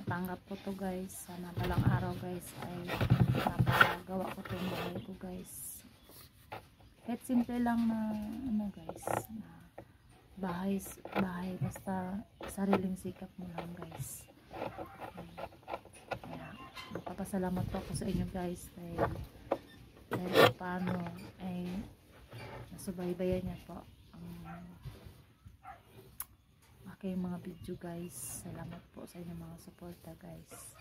matanggap ko to guys. Sana balang araw guys ay napagawa ko itong bahay ko guys. Kahit simple lang na ano guys, na bahay basta sariling sikap mo lang guys. Kaya magpapasalamat po ako sa inyo guys dahil paano ay nasubaybayan niya po ang aking mga video guys. Salamat po sa inyong mga suporta guys.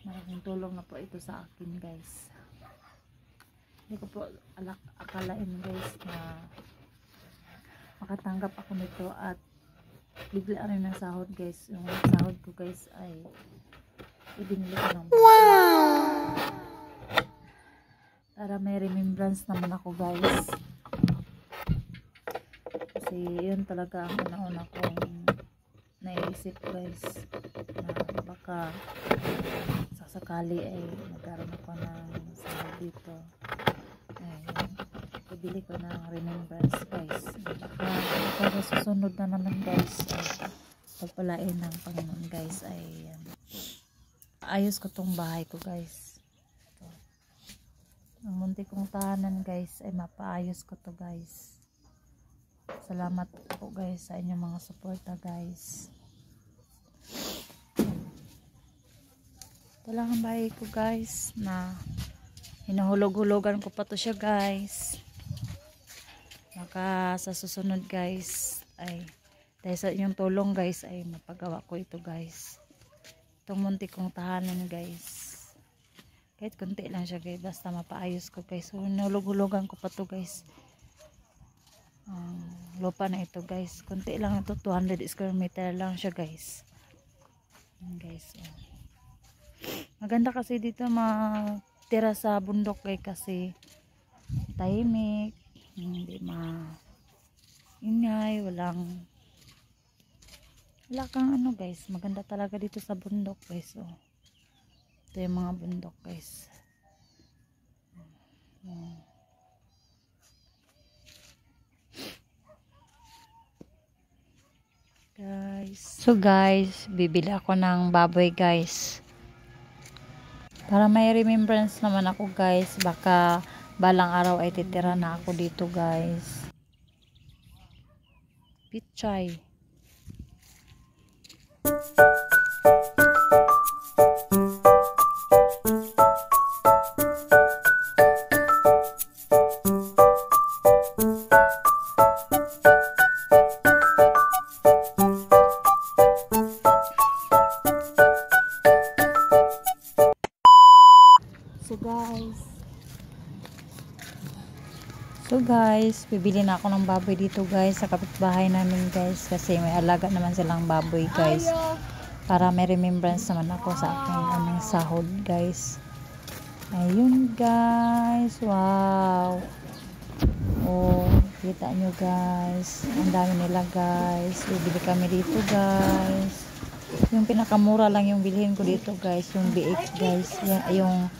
Malaking tulong na po ito sa akin guys. Hindi ko po akalain guys na makatanggap ako nito at bigla rin ng sahod guys. Yung sahod ko guys ay ibinili ko ng para may remembrance naman ako guys. Kasi yun talaga ang una-una kong naisip guys, na baka sasakali ay magkaroon ako ng sahod dito. Bili ko ng remembrance guys. Baka susunod na naman guys pagpalain ng Panginoon guys ay ayos ko tong bahay ko guys. Ito. Ang munti kong tahanan guys ay mapaayos ko to guys. Salamat po guys sa inyong mga suporta guys. Ito lang ang bahay ko guys na hinahulog-hulugan ko pa to siya guys. Maka sa susunod guys ay dahil sa inyong tulong guys ay mapagawa ko ito guys. Itong munti kong tahanan guys. Kahit konti lang siya guys, basta mapaayos ko guys. So hinahulog-hulugan ko pa to guys. Lupa na ito guys. Konti lang ito, 200 square meter lang siya guys. Guys. Maganda kasi dito tira sa bundok guys kasi tahimik, hindi ingay, wala kang ano guys, maganda talaga dito sa bundok guys. Ito yung mga bundok guys. So guys, bibili ako ng baboy guys. Para may remembrance naman ako guys. Baka balang araw ay titira na ako dito guys. Pichay. So guys, bibili na ako ng baboy dito guys sa kapitbahay namin guys kasi may alaga naman silang baboy guys. Para may remembrance naman ako sa aking aming sahod guys. Ayun guys, wow. Oh, kita nyo guys. Ang dami nila guys. Bibili kami dito guys. Yung pinakamura lang yung bilhin ko dito guys, yung BX guys. Yung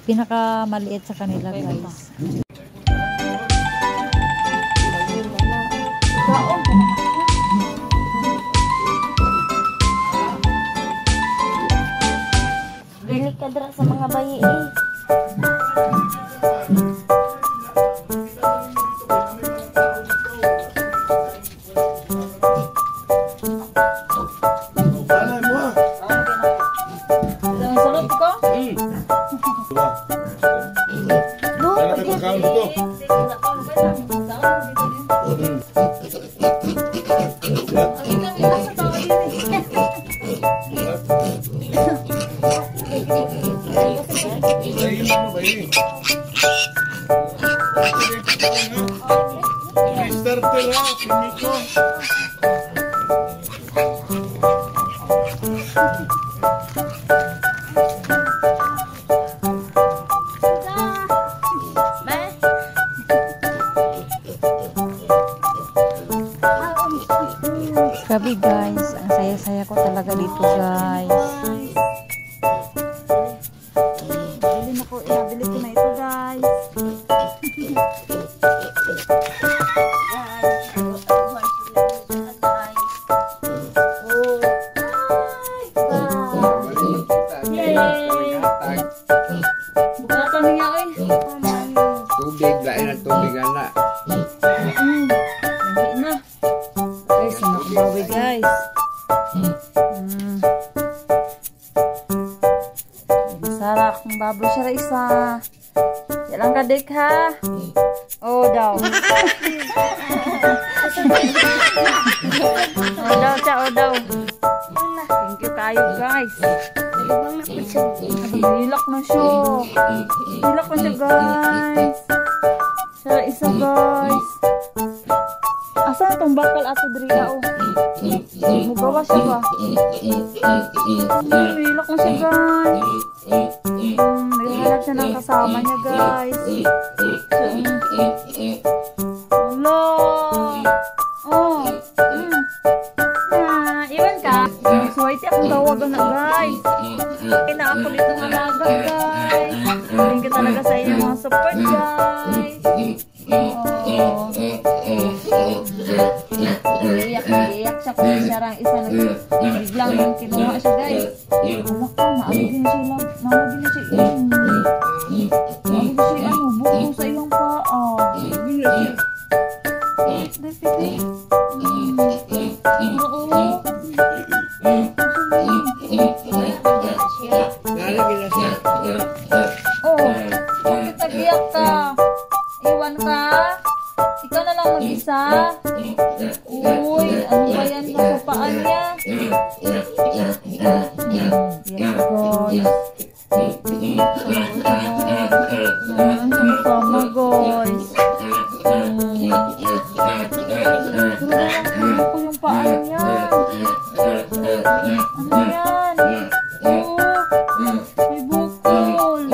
pinakamaliit sa kanila guys. Bili ka dra sa mga bayi eh. Salot ko? Grabe guys, ang saya-saya ko talaga dito guys. Nabili ko na ito guys. Hindi na. Guys, ano akong baboy guys. Masara akong baboy siya isa. Yalang ka dik ha. Oh daw. Oh daw siya, oh daw. Thank you kayo guys. Hilak na siya. Hilak na siya guys. Siya isa guys. Asa itong bakal ato diriya oh. Mugawa siya ba? Hilak na siya guys. Naghahanap siya ng kasama niya guys. Hello. Oh. Iwan ka. Swaiti akong tawagan na guys. Kina ako dito ng alaga guys. Thank you talaga sa inyong mga support guys. Oh. Iyak siya kasi siya rang isa biglang nang kinuha siya guys. Anak ko, naalagin siya. Naalagin siya. Naalagin siya buko sa iyong paa. Oh, bakit nag-iyak ka? Iwan ka? Ikaw na lang mag-isa? Uy, ano ba yan sa paan niya? Yes, guys. Sama, guys. Ano ko yung paan niya? Ano yan? Oh, may bukol.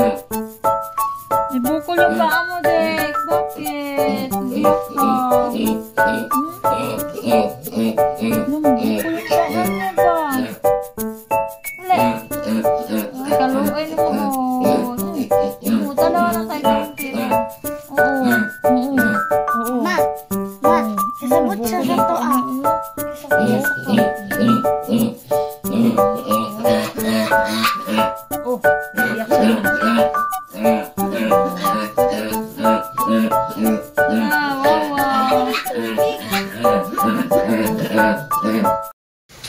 May bukol yung paa mo, Dek. Bakit? Iyak ka. Kaluin mo. Tanawa na tayo ng tira. Oo. Ma, kasabot siya sa to ah. Oh, iyak siya.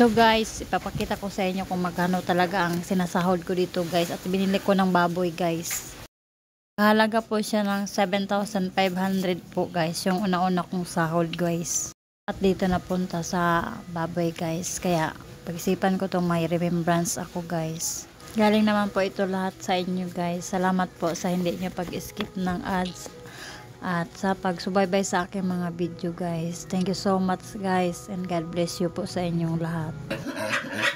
So guys, ipapakita ko sa inyo kung magkano talaga ang sinasahod ko dito guys. At binili ko ng baboy guys. Halaga po siya ng 7,500 po guys. Yung una-una kong sahod guys. At dito napunta sa baboy guys. Kaya pag-isipan ko itong may remembrance ako guys. Galing naman po ito lahat sa inyo guys. Salamat po sa hindi nyo pag-skip ng ads. At sa pagsubaybay sa aking mga video guys. Thank you so much guys. And God bless you po sa inyong lahat.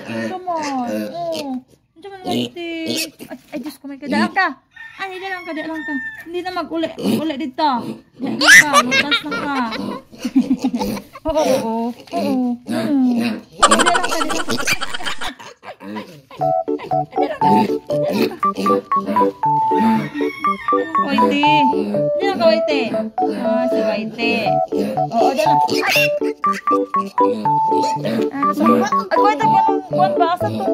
Come on. Oh. Diyan mo naman ay Diyos ko may kadaan ka. Ay, hindi lang ka. Hindi na mag-uli dito. Diyan ka. Lutas lang ka. Oo. Hindi lang ka. Waite. Hindi lang ka, Waite. Si Waite. Oo, dyan na. Ay, Waite, kuwan ba? Asa to?